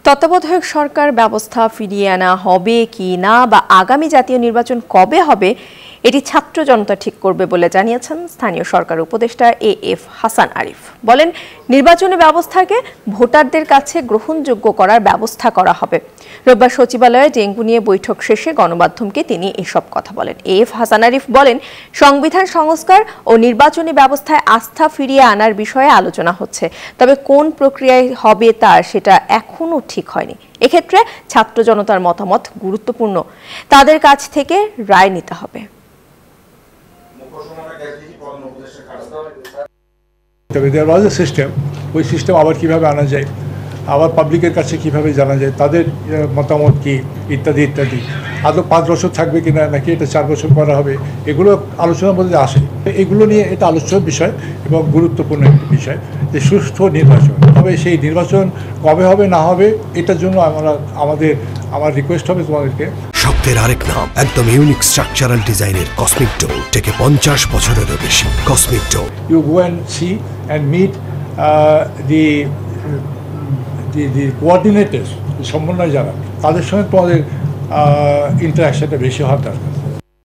তত্ত্বাবধায়ক সরকার ব্যবস্থা ফিরিয়ে আনা হবে কি না বা আগামী জাতীয় নির্বাচন কবে হবে এটি ছাত্র জনতা ঠিক করবে বলে জানিয়েছেন স্থানীয় সরকার উপদেষ্টা এএফ হাসান আরিফ। বলেন, নির্বাচনী ব্যবস্থাকে ভোটারদের কাছে গ্রহণযোগ্য করার ব্যবস্থা করা হবে। রোববার সচিবালয়ে ডেঙ্গু নিয়ে বৈঠক শেষে গণমাধ্যমকে তিনি এসব কথা বলেন। এএফ হাসান আরিফ বলেন, সংবিধান সংস্কার ও নির্বাচনী ব্যবস্থায় আস্থা ফিরিয়ে আনার বিষয়ে আলোচনা হচ্ছে, তবে কোন প্রক্রিয়ায় হবে সেটা এখনো ঠিক হয়নি। এক্ষেত্রে ছাত্র জনতার মতামত গুরুত্বপূর্ণ, তাদের কাছ থেকে রায় নিতে হবে। ওই সিস্টেম আবার কিভাবে আনা যায়, আবার পাবলিকের কাছে কিভাবে জানা যায়, তাদের মতামত কি ইত্যাদি ইত্যাদি। আদৌ 5 বছর থাকবে কিনা নাকি এটা 4 বছর করা হবে, এগুলো আলোচনার মধ্যে আসে। এগুলো নিয়ে এটা আলোচ্য বিষয় এবং গুরুত্বপূর্ণ একটি বিষয় যে সুষ্ঠু নির্বাচন। তবে সেই নির্বাচন কবে হবে না হবে এটার জন্য আমার রিকোয়েস্ট হবে তোমাদেরকে। শক্তের আরেক নাম, একদম ইউনিক স্ট্রাকচারাল ডিজাইনের কসমিক ডো, থেকে 50 বছরেরও বেশি। Cosmic Dough, you go and see and meet the coordinators, সমন্বয় যারা, তাদের সঙ্গে তোমাদের ইন্টারাকশনটা বেশি হওয়ার দরকার।